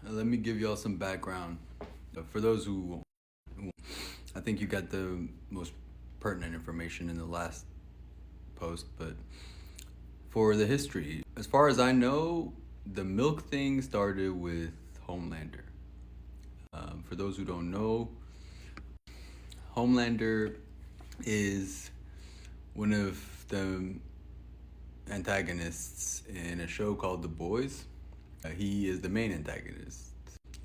Let me give y'all some background. For those who, I think you got the most pertinent information in the last post, but for the history, as far as I know, the milk thing started with Homelander. For those who don't know, Homelander is one of the antagonists in a show called The Boys. He is the main antagonist,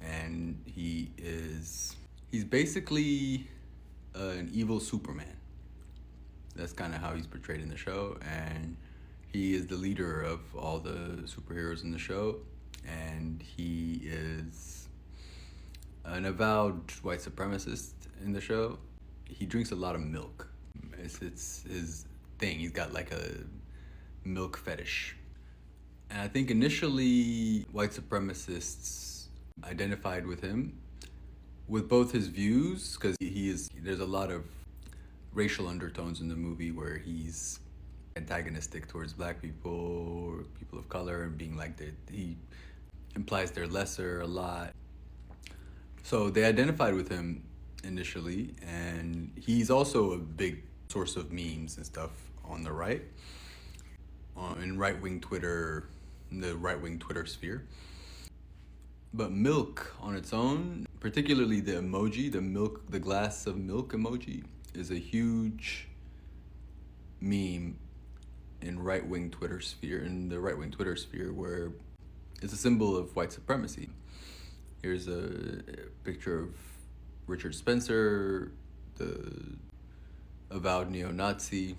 and he's basically an evil Superman. That's kind of how he's portrayed in the show, and he is the leader of all the superheroes in the show, and he is an avowed white supremacist in the show. He drinks a lot of milk. It's his thing. He's got like a milk fetish. And I think initially white supremacists identified with him with both his views, because there's a lot of racial undertones in the movie where he's antagonistic towards black people or people of color, and being like he implies they're lesser a lot. So they identified with him initially, and he's also a big source of memes and stuff on the right, in right-wing Twitter, in the right-wing Twitter sphere. But milk on its own, particularly the emoji, the glass of milk emoji, is a huge meme in the right-wing Twitter sphere, where it's a symbol of white supremacy. Here's a picture of Richard Spencer, the avowed neo-Nazi.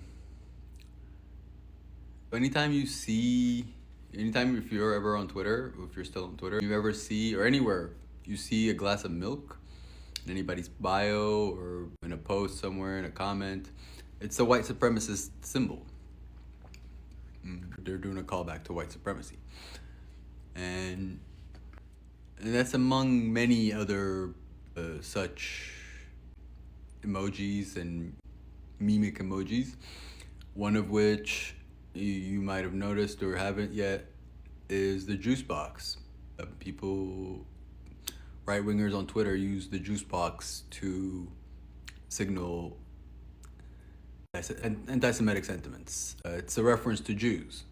Anytime if you're ever on Twitter, if you're still on Twitter, you ever see, or anywhere, you see a glass of milk in anybody's bio or in a post somewhere, in a comment, it's a white supremacist symbol. They're doing a callback to white supremacy. And that's among many other such emojis and mimic emojis, one of which you might have noticed or haven't yet is the juice box. Right-wingers on Twitter use the juice box to signal anti-Semitic sentiments. It's a reference to Jews.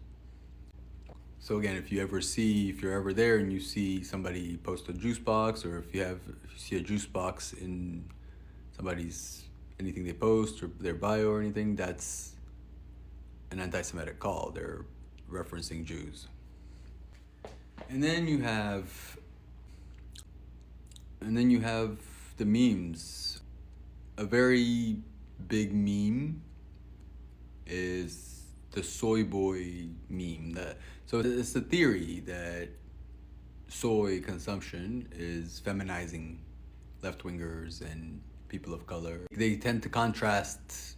So again, if you're ever there and you see somebody post a juice box, or if you see a juice box in anything they post or their bio or anything, that's an anti-Semitic call. They're referencing Jews. And then you have the memes. A very big meme is the soy boy meme. So it's the theory that soy consumption is feminizing left-wingers and people of color. They tend to contrast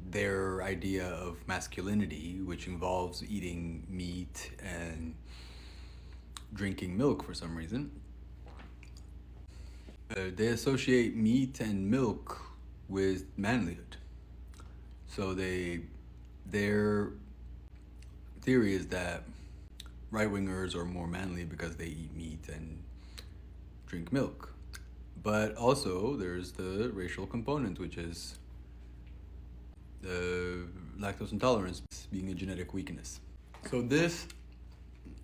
their idea of masculinity, which involves eating meat and drinking milk for some reason. They associate meat and milk with manlyhood. So their theory is that right-wingers are more manly because they eat meat and drink milk. But also there's the racial component, which is the lactose intolerance being a genetic weakness. So this,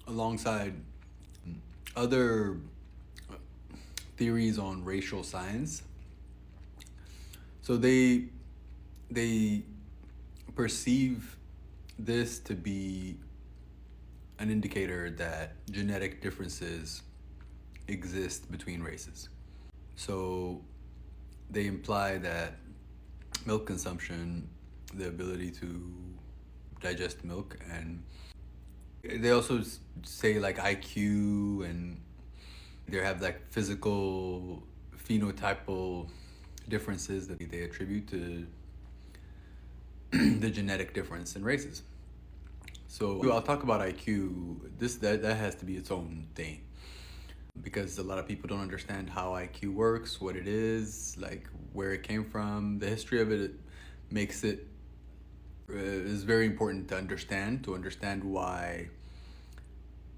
alongside other theories on racial science, so they perceive this to be an indicator that genetic differences exist between races. So they imply that milk consumption, the ability to digest milk, and they also say like IQ, and they have like physical phenotypal differences that they attribute to the genetic difference in races. So I'll talk about IQ. That has to be its own thing, because a lot of people don't understand how IQ works, what it is, like where it came from. The history of it makes it is very important to understand why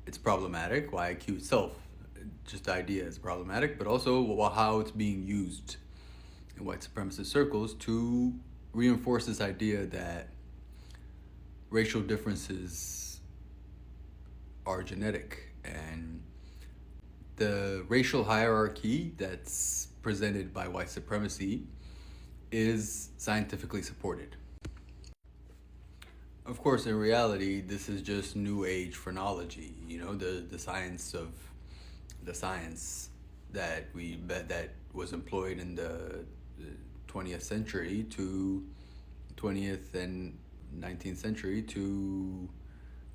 it's problematic, why IQ itself just the idea is problematic, but also how it's being used in white supremacist circles to reinforce this idea that racial differences are genetic, and the racial hierarchy that's presented by white supremacy is scientifically supported. Of course, in reality, this is just new age phrenology. The science of the science that was employed in the 20th century to 20th and 19th century to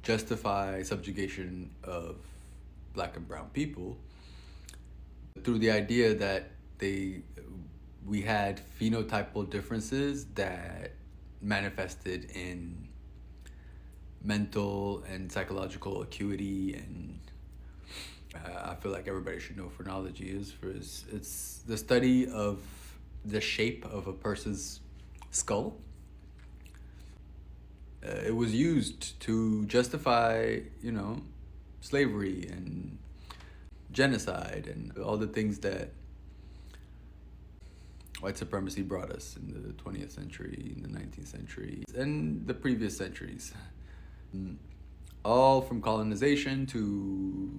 justify subjugation of black and brown people through the idea that we had phenotypal differences that manifested in mental and psychological acuity. And I feel like everybody should know what phrenology is. It's the study of the shape of a person's skull. It was used to justify, slavery and genocide and all the things that white supremacy brought us in the 20th century, in the 19th century, and the previous centuries. All from colonization to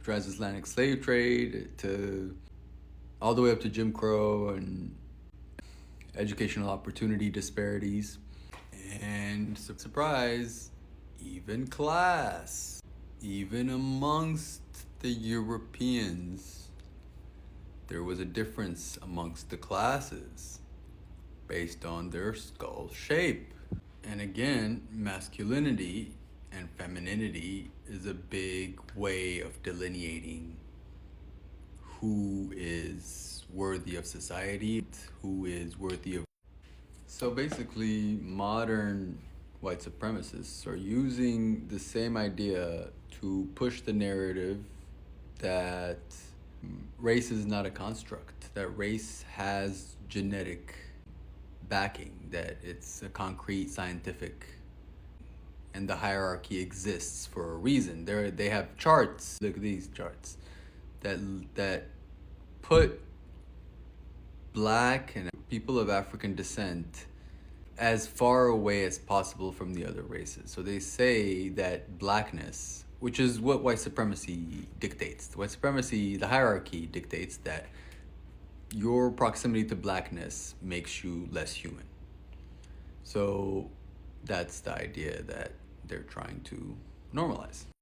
transatlantic slave trade to all the way up to Jim Crow and educational opportunity disparities. And surprise, even class. Even amongst the Europeans, there was a difference amongst the classes based on their skull shape. And again, masculinity and femininity is a big way of delineating who is worthy of society, who is worthy of. So basically, modern white supremacists are using the same idea to push the narrative that race is not a construct, that race has genetic backing, that it's a concrete scientific, and the hierarchy exists for a reason. They have charts. Look at these charts that put black and people of African descent as far away as possible from the other races. So they say that blackness, which is what white supremacy dictates. White supremacy, the hierarchy dictates that your proximity to blackness makes you less human. So that's the idea that they're trying to normalize.